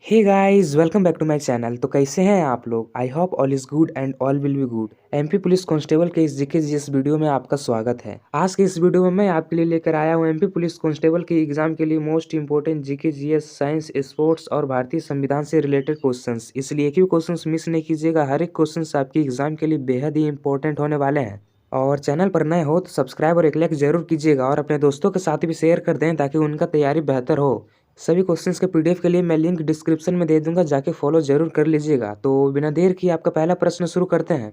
Hey guys, welcome back to my channel. तो कैसे हैं आप लोग? I hope all is good and all will be good. MP police constable के इस जीके जीएस वीडियो में आपका स्वागत है। आज के इस वीडियो में मैं आपके लिए लेकर आया हूं एमपी पुलिस कांस्टेबल के एग्जाम के लिए most important GK GS, science, sports और भारतीय संविधान से रिलेटेड क्वेश्चंस। इसलिए एक भी क्वेश्चंस मिस नहीं कीजिएगा। हर एक क्वेश्चंस आपके एग्जाम के लिए बेहद ही इंपॉर्टेंट होने वाले हैं। और चैनल पर नए हो तो सब्सक्राइब और एक लाइक जरूर कीजिएगा और अपने दोस्तों के साथ भी शेयर कर दें ताकि उनका तैयारी बेहतर हो। सभी क्वेश्चंस के पीडीएफ के लिए मैं लिंक डिस्क्रिप्शन में दे दूंगा, जाके फॉलो जरूर कर लीजिएगा। तो बिना देर किए आपका पहला प्रश्न शुरू करते हैं।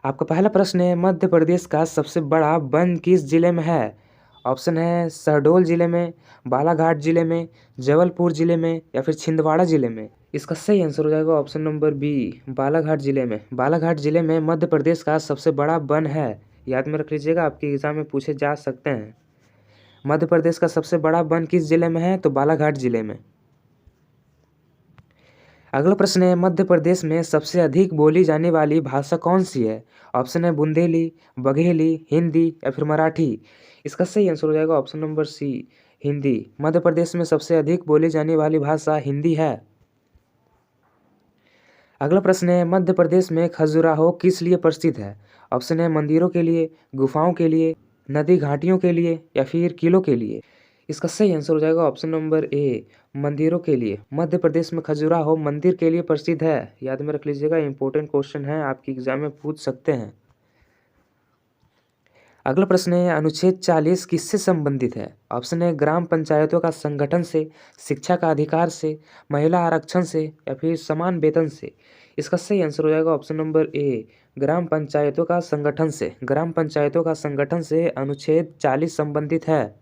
आपका पहला प्रश्न है, मध्य प्रदेश का सबसे बड़ा वन किस जिले में है? ऑप्शन है शहडोल जिले में, बालाघाट जिले में, जबलपुर जिले में या फिर छिंदवाड़ा जिले में। इसका सही आंसर हो जाएगा ऑप्शन नंबर बी, बालाघाट जिले में। बालाघाट जिले में मध्य प्रदेश का सबसे बड़ा वन है। याद में रख लीजिएगा, आपके एग्जाम में पूछे जा सकते हैं। मध्य प्रदेश का सबसे बड़ा वन किस जिले में है? तो बालाघाट जिले में। अगला प्रश्न है, मध्य प्रदेश में सबसे अधिक बोली जाने वाली भाषा कौन सी है? ऑप्शन है बुंदेली, बघेली, हिंदी या फिर मराठी। इसका सही आंसर हो जाएगा option number C, Hindi. Madhya Pradesh में सबसे अधिक बोली जाने वाली भाषा हिंदी है। अगला प्रश्न है, मध्य प्रदेश में खजुराहो किस लिए प्रसिद्ध है? ऑप्शन है मंदिरों के लिए, गुफाओं के लिए, नदी घाटियों के लिए या फिर किलों के लिए। इसका सही आंसर हो जाएगा ऑप्शन नंबर ए, मंदिरों के लिए। मध्य प्रदेश में खजुराहो मंदिर के लिए प्रसिद्ध है। याद में रख लीजिएगा, इंपॉर्टेंट क्वेश्चन है, आपके एग्जाम में पूछ सकते हैं। अगला प्रश्न है, अनुच्छेद 40 किससे संबंधित है? ऑप्शन है ग्राम पंचायतों का संगठन से, शिक्षा का अधिकार से, महिला आरक्षण से या फिर समान वेतन से। इसका सही आंसर हो जाएगा ऑप्शन नंबर ए, ग्राम पंचायतों का संगठन से। ग्राम पंचायतों का संगठन से अनुच्छेद 40 संबंधित है।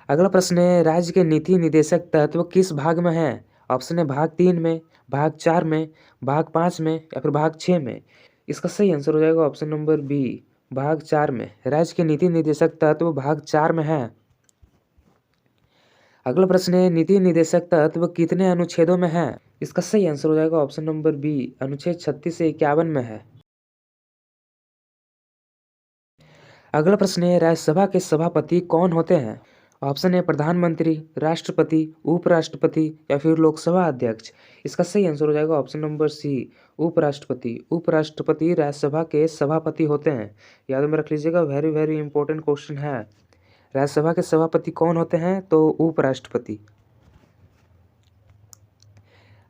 अगला प्रश्न है, राज्य के नीति निदेशक तत्व किस भाग में है? ऑप्शन है भाग 3 में, भाग 4 में, भाग 5 में या फिर भाग 6 में। इसका सही आंसर हो जाएगा ऑप्शन नंबर बी, भाग 4 में। राज्य के नीति निदेशक तत्व भाग 4 में है। अगला प्रश्न है, नीति निदेशक तत्व कितने अनुच्छेदों में है? इसका सही आंसर हो जाएगा ऑप्शन नंबर बी, अनुच्छेद 36 से 51 में है। अगला प्रश्न है, राज्यसभा के सभापति कौन होते हैं? ऑप्शन है प्रधानमंत्री, राष्ट्रपति, उपराष्ट्रपति या फिर लोकसभा अध्यक्ष। इसका सही आंसर हो जाएगा ऑप्शन नंबर सी, उपराष्ट्रपति। उपराष्ट्रपति राज्यसभा के सभापति होते हैं। याद में रख लीजिएगा, वेरी वेरी इंपॉर्टेंट क्वेश्चन है। राज्यसभा के सभापति कौन होते हैं? तो उपराष्ट्रपति।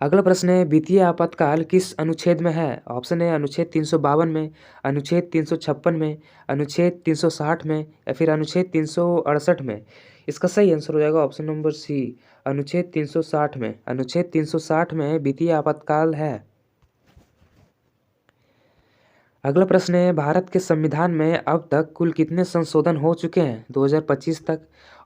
अगला प्रश्न है, वित्तीय आपातकाल किस अनुच्छेद में है? ऑप्शन है अनुच्छेद 352 में, अनुच्छेद 356 में, अनुच्छेद 360 में या फिर अनुच्छेद 368 में। इसका सही आंसर हो जाएगा ऑप्शन नंबर सी, अनुच्छेद 360 में। अनुच्छेद 360 में वित्तीय आपातकाल है। अगला प्रश्न है, भारत के संविधान में अब तक कुल कितने संशोधन हो चुके हैं 2025 तक?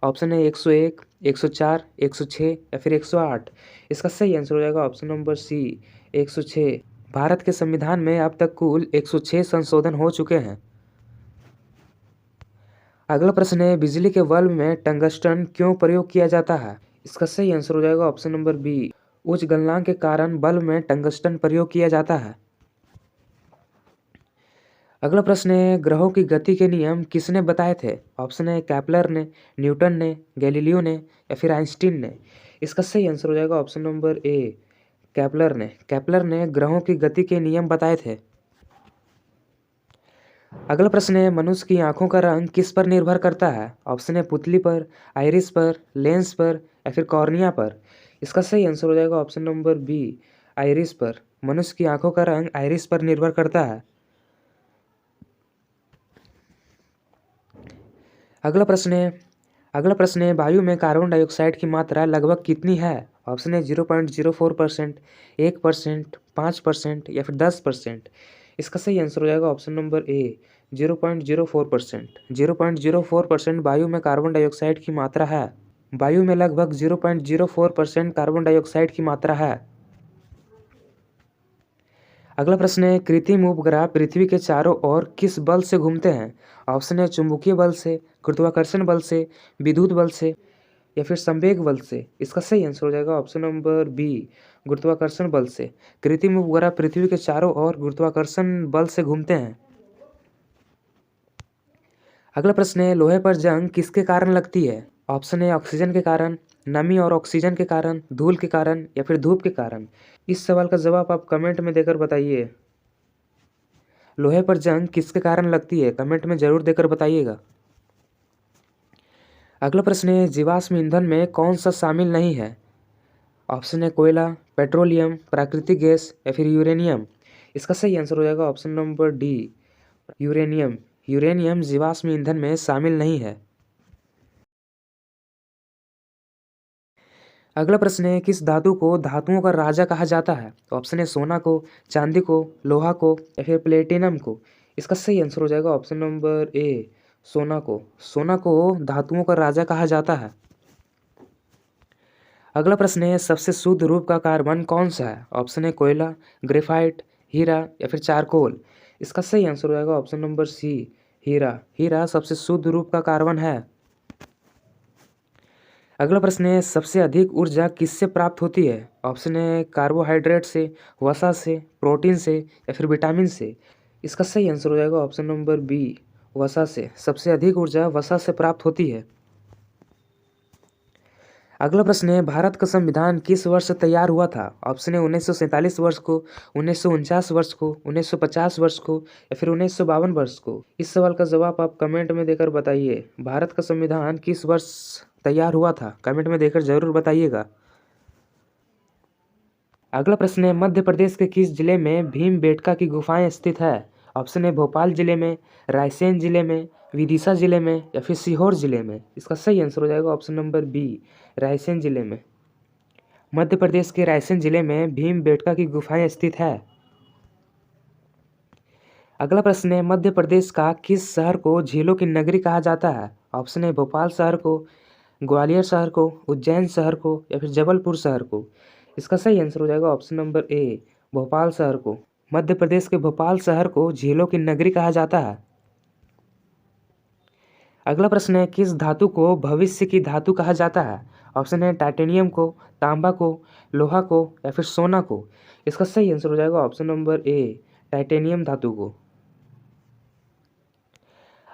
ऑप्शन है 101, 104, 106 या फिर 108। इसका सही आंसर हो जाएगा ऑप्शन नंबर सी, 106। भारत के संविधान में अब तक कुल 106 संशोधन हो चुके हैं। अगला प्रश्न है, बिजली के बल्ब में टंगस्टन क्यों प्रयोग किया जाता है? इसका सही आंसर हो जाएगा ऑप्शन नंबर बी, उच्च गलनांक के कारण बल्ब में टंगस्टन प्रयोग किया जाता है। अगला प्रश्न है, ग्रहों की गति के नियम किसने बताए थे? ऑप्शन है कैपलर ने, न्यूटन ने, गैलीलियो ने या फिर आइंस्टीन ने। इसका सही आंसर हो जाएगा ऑप्शन नंबर ए, कैपलर ने। कैपलर ने ग्रहों की गति के नियम बताए थे। अगला प्रश्न है, मनुष्य की आंखों का रंग किस पर निर्भर करता है? ऑप्शन है पुतली पर, आइरिस पर, लेंस पर या फिर कॉर्निया पर। इसका सही आंसर हो जाएगा ऑप्शन नंबर बी, आइरिस पर। मनुष्य की आंखों का रंग आइरिस पर निर्भर करता है। अगला प्रश्न है, वायु में कार्बन डाइऑक्साइड की मात्रा लगभग कितनी है? ऑप्शन है 0.04%, 1%, 5% या फिर 10%। इसका सही आंसर हो जाएगा ऑप्शन नंबर ए, 0.04%। 0.04% वायु में कार्बन डाइऑक्साइड की मात्रा है। वायु में लगभग 0.04% कार्बन डाइऑक्साइड की मात्रा है। अगला प्रश्न है, कृत्रिम उपग्रह पृथ्वी के चारों ओर किस बल से घूमते हैं? ऑप्शन है चुंबकीय बल से, गुरुत्वाकर्षण बल से, विद्युत बल से या फिर संवेग बल से। इसका सही आंसर हो जाएगा ऑप्शन नंबर बी, गुरुत्वाकर्षण बल से। कृत्रिम उपग्रह पृथ्वी के चारों ओर गुरुत्वाकर्षण बल से घूमते हैं। अगला प्रश्न है, लोहे पर जंग किसके कारण लगती है? ऑप्शन है ऑक्सीजन के कारण, नमी और ऑक्सीजन के कारण, धूल के कारण या फिर धूप के कारण? इस सवाल का जवाब आप कमेंट में देकर बताइए। लोहे पर जंग किसके कारण लगती है? कमेंट में जरूर देकर बताइएगा। अगला प्रश्न है, जीवाश्म ईंधन में कौन सा शामिल नहीं है? ऑप्शन है कोयला, पेट्रोलियम, प्राकृतिक गैस या फिर यूरेनियम। इसका सही आंसर हो जाएगा option number D, uranium. Uranium जीवाश्म ईंधन में शामिल नहीं है। अगला प्रश्न है, किस धातु को धातुओं का राजा कहा जाता है? ऑप्शन है सोना को, चांदी को, लोहा को या फिर प्लेटिनम को। इसका सही आंसर हो जाएगा ऑप्शन नंबर ए, सोना को। सोना को धातुओं का राजा कहा जाता है। अगला प्रश्न है, सबसे शुद्ध रूप का कार्बन कौन सा है? ऑप्शन है कोयला, ग्रेफाइट, हीरा या फिर चारकोल। इसका सही आंसर हो जाएगा ऑप्शन नंबर सी, हीरा। हीरा सबसे शुद्ध रूप का कार्बन है। अगला प्रश्न है, सबसे अधिक ऊर्जा किससे प्राप्त होती है? ऑप्शन है कार्बोहाइड्रेट से, वसा से, प्रोटीन से या फिर विटामिन से। इसका सही आंसर हो जाएगा ऑप्शन नंबर बी, वसा से। सबसे अधिक ऊर्जा वसा से प्राप्त होती है। अगला प्रश्न है, भारत का संविधान किस वर्ष तैयार हुआ था? ऑप्शन है 1947 वर्ष को, 1949 वर्ष को, 1950 वर्ष को या फिर 1952 वर्ष को। इस सवाल का जवाब आप कमेंट में देकर बताइए। भारत का संविधान किस वर्ष तैयार हुआ था? कमेंट में देकर जरूर बताइएगा। अगला प्रश्न है, मध्य प्रदेश के किस जिले में भीमबेटका की गुफाएं स्थित है? ऑप्शन है भोपाल जिले में, रायसेन जिले में, विदिशा जिले में या फिर सीहोर जिले में। इसका सही आंसर हो जाएगा ऑप्शन नंबर बी, रायसेन जिले में। मध्य प्रदेश के रायसेन जिले में भीमबेटका की गुफाएं स्थित है। अगला प्रश्न है, मध्य प्रदेश का किस शहर को झीलों की नगरी कहा जाता है? ऑप्शन है भोपाल शहर को, ग्वालियर शहर को, उज्जैन शहर को या फिर जबलपुर शहर को। इसका सही आंसर हो जाएगा ऑप्शन नंबर ए, भोपाल शहर को। मध्य प्रदेश के भोपाल शहर को झीलों की नगरी कहा जाता है। अगला प्रश्न है, किस धातु को भविष्य की धातु कहा जाता है? ऑप्शन है टाइटेनियम को, तांबा को, लोहा को या फिर सोना को। इसका सही आंसर हो जाएगा ऑप्शन नंबर ए, टाइटेनियम धातु को।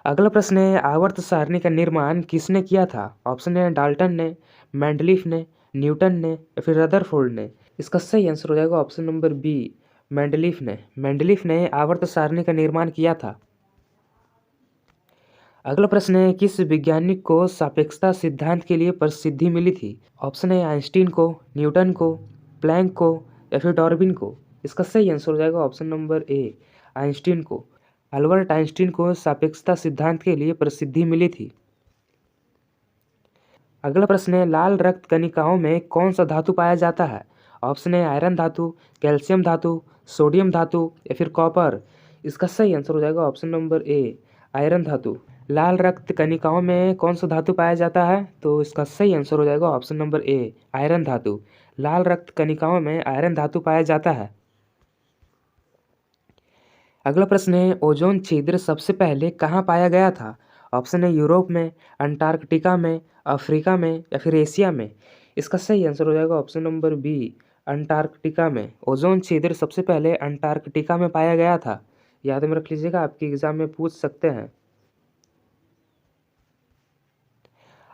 अगला प्रश्न है, आवर्त सारणी का निर्माण किसने किया था? ऑप्शन है डाल्टन ने, मेंडलीफ ने, न्यूटन ने या फिर रदरफोर्ड ने। इसका सही आंसर हो जाएगा ऑप्शन नंबर बी, मेंडलीफ ने। मेंडलीफ ने आवर्त सारणी का निर्माण किया था। अगला प्रश्न है, किस वैज्ञानिक को सापेक्षता सिद्धांत के लिए प्रसिद्धि मिली थी? ऑप्शन है आइंस्टीन को, न्यूटन को, प्लैंक को या फिर डार्विन को। इसका सही आंसर हो जाएगा ऑप्शन नंबर ए, आइंस्टीन को। अल्बर्ट आइंस्टीन को सापेक्षता सिद्धांत के लिए प्रसिद्धि मिली थी। अगला प्रश्न है, लाल रक्त कणिकाओं में कौन सा धातु पाया जाता है? ऑप्शन है आयरन धातु, कैल्शियम धातु, सोडियम धातु या फिर कॉपर। इसका सही आंसर हो जाएगा ऑप्शन नंबर ए, आयरन धातु। लाल रक्त कणिकाओं में कौन सा धातु पाया जाता है? तो इसका सही आंसर हो जाएगा ऑप्शन नंबर ए, आयरन धातु। लाल रक्त कणिकाओं में आयरन धातु पाया जाता है। अगला प्रश्न है, ओजोन छिद्र सबसे पहले कहाँ पाया गया था? ऑप्शन है यूरोप में, अंटार्कटिका में, अफ्रीका में या फिर एशिया में। इसका सही आंसर हो जाएगा ऑप्शन नंबर बी, अंटार्कटिका में। ओजोन छिद्र सबसे पहले अंटार्कटिका में पाया गया था। याद में रख लीजिएगा, आपके एग्जाम में पूछ सकते हैं।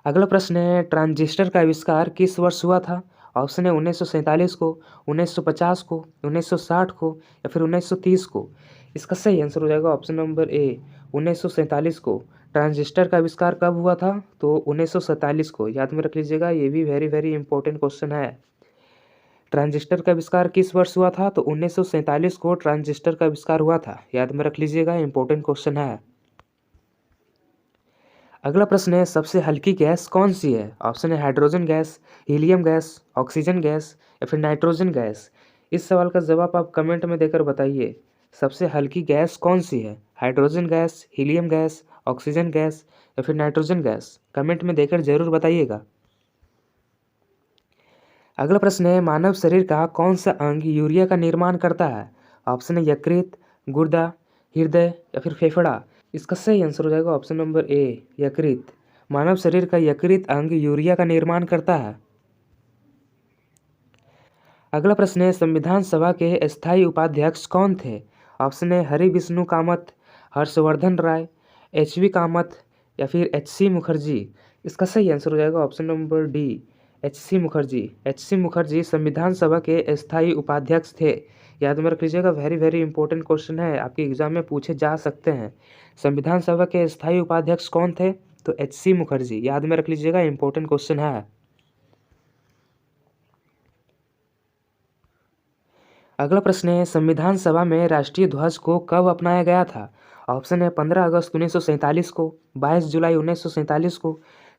अगला प्रश्न है, ट्रांजिस्टर का आविष्कार किस वर्ष हुआ था? ऑप्शन है 1947 को, 1950 को, 1960 को या फिर 1930 को। इसका सही आंसर हो जाएगा ऑप्शन नंबर ए, 1947 को। ट्रांजिस्टर का आविष्कार कब हुआ था? तो 1947 को। याद में रख लीजिएगा, ये भी वेरी वेरी इंपॉर्टेंट क्वेश्चन है। ट्रांजिस्टर का आविष्कार किस वर्ष हुआ था? तो 1947 को ट्रांजिस्टर का आविष्कार हुआ था। याद में रख लीजिएगा, इंपॉर्टेंट क्वेश्चन है। अगला प्रश्न है, सबसे हल्की गैस कौन सी है? ऑप्शन है hydrogen gas, helium gas, oxygen gas या फिर नाइट्रोजन गैस। इस सवाल का जवाब आप कमेंट में देकर बताइए। सबसे हल्की गैस कौन सी है? Hydrogen gas, helium gas, oxygen gas या फिर नाइट्रोजन गैस। कमेंट में देकर जरूर बताइएगा। अगला प्रश्न है, मानव शरीर का कौन सा अंग यूरिया का निर्माण करता है? ऑप्शन है यकृत, गुर्दा, हृदय या फिर फेफड़ा। इसका सही आंसर हो जाएगा ऑप्शन नंबर ए, यकृत। मानव शरीर का यकृत अंग यूरिया का निर्माण करता है। अगला प्रश्न है, संविधान सभा के स्थायी उपाध्यक्ष कौन थे? ऑप्शन है हरि विष्णु कामत, हर्षवर्धन राय, एच वी कामत या फिर एच सी मुखर्जी। इसका सही आंसर हो जाएगा option number D, H C Mukherjee संविधान सभा के स्थायी उपाध्यक्ष थे। याद में रख लीजिएगा, वेरी वेरी इंपॉर्टेंट क्वेश्चन है, आपके एग्जाम में पूछे जा सकते हैं। संविधान सभा के स्थायी उपाध्यक्ष कौन थे? तो एच सी मुखर्जी, याद में रख लीजिएगा, इंपॉर्टेंट क्वेश्चन है। अगला प्रश्न है, संविधान सभा में राष्ट्रीय ध्वज को कब अपनाया गया था? ऑप्शन है 15 अगस्त 1947 को, 22 जुलाई 1947 को,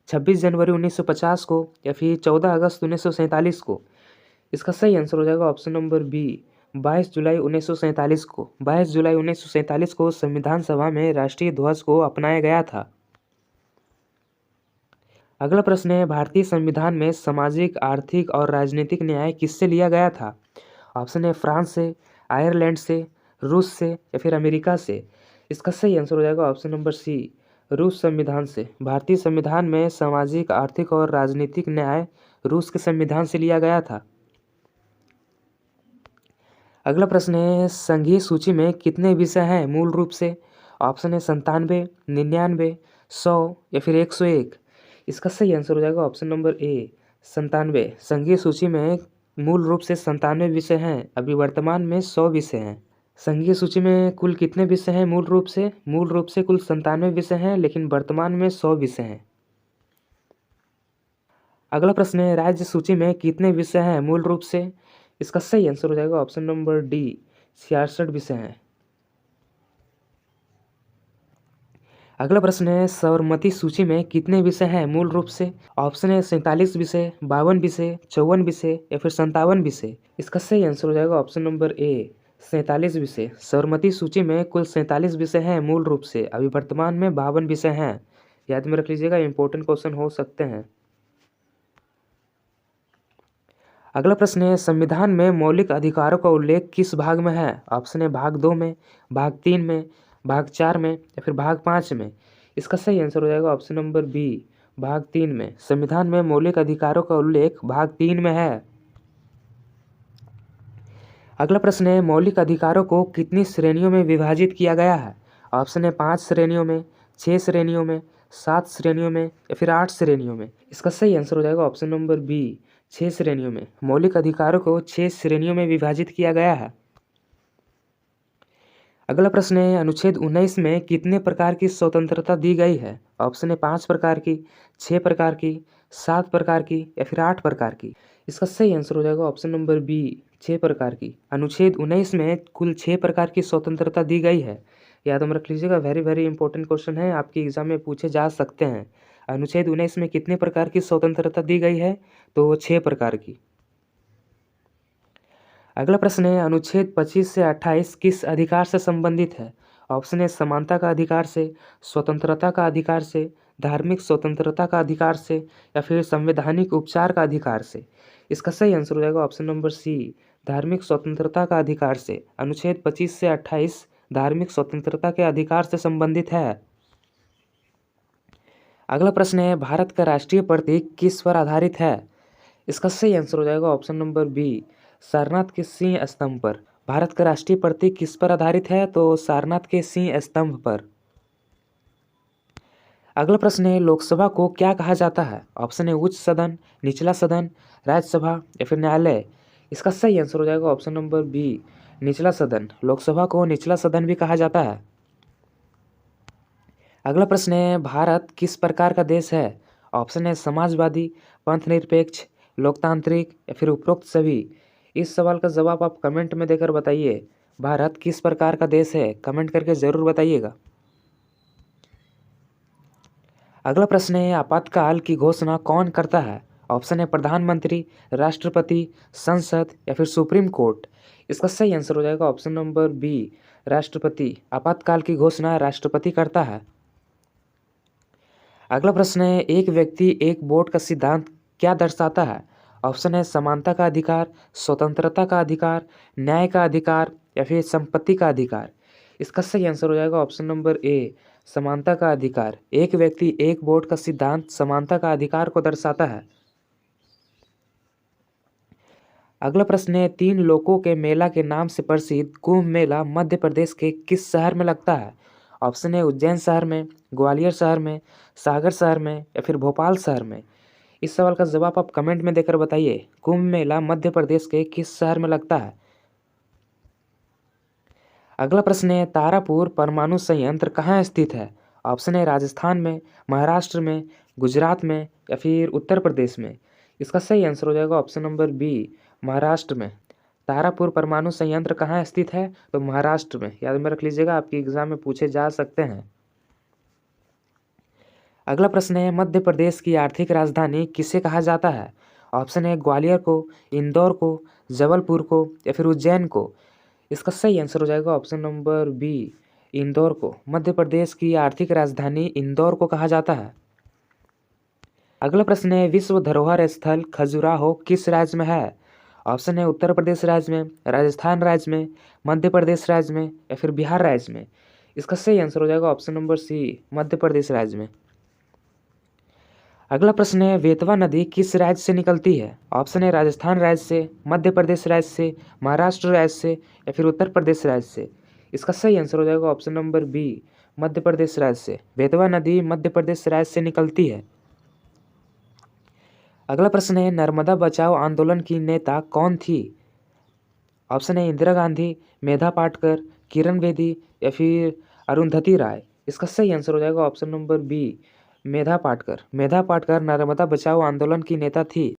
26 जनवरी 1950 को, या फिर 14 अगस्त 1947 को। इसका सही आंसर हो जाएगा ऑप्शन नंबर बी, 22 जुलाई 1947 को। 22 जुलाई 1947 को संविधान सभा में राष्ट्रीय ध्वज को अपनाया गया था। अगला प्रश्न है, भारतीय संविधान में सामाजिक, आर्थिक और राजनीतिक न्याय किससे लिया गया था? ऑप्शन है फ्रांस से, आयरलैंड से, रूस से, या फिर अमेरिका से। इसका सही आंसर हो जाएगा ऑप्शन नंबर सी, रूस संविधान से। भारतीय संविधान में सामाजिक, आर्थिक और राजनीतिक न्याय रूस के संविधान से लिया गया था। अगला प्रश्न है, संघीय सूची में कितने विषय हैं मूल रूप से? ऑप्शन है 97, 99, 100 या फिर 101। इसका सही आंसर हो जाएगा ऑप्शन नंबर ए, 97। संघीय सूची में मूल रूप से 97 विषय हैं, अभी वर्तमान में 100 विषय हैं। संघीय सूची में कुल कितने विषय हैं मूल रूप से? मूल रूप से कुल 97 विषय हैं, लेकिन वर्तमान में 100 विषय हैं। अगला प्रश्न है, राज्य सूची में कितने विषय हैं मूल रूप से? इसका सही आंसर हो जाएगा ऑप्शन नंबर डी, 66 विषय हैं। अगला प्रश्न है, साबरमती सूची में कितने विषय हैं मूल रूप से? ऑप्शन है 47 विषय, 52 विषय, 54 विषय या फिर 57 विषय। इसका सही आंसर हो जाएगा ऑप्शन नंबर ए, 47 विषय। साबरमती सूची में कुल 47 विषय हैं मूल रूप से, अभी वर्तमान में 52 विषय हैं। याद में रख लीजिएगा, इंपॉर्टेंट क्वेश्चन हो सकते हैं। अगला प्रश्न है, संविधान में मौलिक अधिकारों का उल्लेख किस भाग में है? ऑप्शन है भाग 2 में, भाग 3 में, भाग 4 में या फिर भाग 5 में। इसका सही आंसर हो जाएगा ऑप्शन नंबर बी, भाग 3 में। संविधान में मौलिक अधिकारों का उल्लेख भाग 3 में है। अगला प्रश्न है, मौलिक अधिकारों को कितनी श्रेणियों में विभाजित किया गया है? ऑप्शन है 5 श्रेणियों में, 6 श्रेणियों में, 7 श्रेणियों में या फिर 8 श्रेणियों में। इसका सही आंसर हो जाएगा ऑप्शन नंबर बी, 6 श्रेणियों में। मौलिक अधिकारों को 6 श्रेणियों में विभाजित किया गया है। अगला प्रश्न है, अनुच्छेद 19 में कितने प्रकार की स्वतंत्रता दी गई है? ऑप्शन है 5 प्रकार की, 6 प्रकार की, 7 प्रकार की या फिर 8 प्रकार की। इसका सही आंसर हो जाएगा ऑप्शन नंबर बी, 6 प्रकार की। अनुच्छेद 19 में कुल 6 प्रकार की स्वतंत्रता दी गई है। याद में रख लीजिएगा, वेरी वेरी इंपॉर्टेंट क्वेश्चन है, आपके एग्जाम में पूछे जा सकते हैं। अनुच्छेद 19 में कितने प्रकार की स्वतंत्रता दी गई है? तो 6 प्रकार की। अगला प्रश्न है, अनुच्छेद 25 से 28 किस अधिकार से संबंधित है? ऑप्शन है समानता का अधिकार से, स्वतंत्रता का अधिकार से, धार्मिक स्वतंत्रता का अधिकार से या फिर संवैधानिक उपचार का अधिकार से। इसका सही आंसर हो जाएगा ऑप्शन नंबर सी, धार्मिक स्वतंत्रता का अधिकार से। अनुच्छेद 25 से 28 धार्मिक स्वतंत्रता के अधिकार से संबंधित है। अगला प्रश्न है, भारत का राष्ट्रीय प्रतीक किस पर आधारित है? इसका सही आंसर हो जाएगा ऑप्शन नंबर बी, सारनाथ के सिंह स्तंभ पर। भारत का राष्ट्रीय प्रतीक किस पर आधारित है? तो सारनाथ के सिंह स्तंभ पर। अगला प्रश्न है, लोकसभा को क्या कहा जाता है? ऑप्शन है उच्च सदन, निचला सदन, राज्यसभा या फिर न्यायालय। इसका सही आंसर हो जाएगा ऑप्शन नंबर बी, निचला सदन। लोकसभा को निचला सदन भी कहा जाता है। अगला प्रश्न है, भारत किस प्रकार का देश है? ऑप्शन है समाजवादी, पंथनिरपेक्ष, लोकतांत्रिक या फिर उपरोक्त सभी। इस सवाल का जवाब आप कमेंट में देकर बताइए। भारत किस प्रकार का देश है? कमेंट करके ज़रूर बताइएगा। अगला प्रश्न है, आपातकाल की घोषणा कौन करता है? ऑप्शन है प्रधानमंत्री, राष्ट्रपति, संसद या फिर सुप्रीम कोर्ट। इसका सही आंसर हो जाएगा ऑप्शन नंबर बी, राष्ट्रपति। आपातकाल की घोषणा राष्ट्रपति करता है। अगला प्रश्न है, एक व्यक्ति एक वोट का सिद्धांत क्या दर्शाता है? ऑप्शन है समानता का अधिकार, स्वतंत्रता का अधिकार, न्याय का अधिकार या फिर संपत्ति का अधिकार। इसका सही आंसर हो जाएगा ऑप्शन नंबर ए, समानता का अधिकार। एक व्यक्ति एक वोट का सिद्धांत समानता का अधिकार को दर्शाता है। अगला प्रश्न है, 3 लोकों के मेला के नाम से प्रसिद्ध कुंभ मेला मध्य प्रदेश के किस शहर में लगता है? ऑप्शन है उज्जैन शहर में, ग्वालियर शहर में, सागर शहर में या फिर भोपाल शहर में। इस सवाल का जवाब आप कमेंट में देकर बताइए। कुंभ मेला मध्य प्रदेश के किस शहर में लगता है? अगला प्रश्न है, तारापुर परमाणु संयंत्र कहाँ स्थित है? ऑप्शन है राजस्थान में, महाराष्ट्र में, गुजरात में या फिर उत्तर प्रदेश में। इसका सही आंसर हो जाएगा ऑप्शन नंबर बी, महाराष्ट्र में। तारापुर परमाणु संयंत्र कहाँ स्थित है? तो महाराष्ट्र में। याद में रख लीजिएगा, आपके एग्जाम में पूछे जा सकते हैं। अगला प्रश्न है, मध्य प्रदेश की आर्थिक राजधानी किसे कहा जाता है? ऑप्शन है ग्वालियर को, इंदौर को, जबलपुर को या फिर उज्जैन को। इसका सही आंसर हो जाएगा ऑप्शन नंबर बी, इंदौर को। मध्य प्रदेश की आर्थिक राजधानी इंदौर को कहा जाता है। अगला प्रश्न है, विश्व धरोहर स्थल खजुराहो किस राज्य में है? ऑप्शन है उत्तर प्रदेश राज्य में, राजस्थान राज्य में, मध्य प्रदेश राज्य में या फिर बिहार राज्य में। इसका सही आंसर हो जाएगा option number C, Madhya Pradesh राज्य में। अगला प्रश्न है, बेतवा नदी किस राज्य से निकलती है? ऑप्शन है राजस्थान राज्य से, मध्य प्रदेश राज्य से, महाराष्ट्र राज्य से या फिर उत्तर प्रदेश राज्य से। इसका सही आंसर हो जाएगा option number B, Madhya Pradesh राज्य से। बेतवा नदी मध्य प्रदेश राज्य से निकलती है। अगला प्रश्न है, नर्मदा बचाओ आंदोलन की नेता कौन थी? ऑप्शन है इंदिरा गांधी, मेधा पाटकर, किरण बेदी या फिर अरुंधति राय। इसका सही आंसर हो जाएगा option number B, Medha Patkar. Medha Patkar Narmada बचाओ आंदोलन की नेता थी।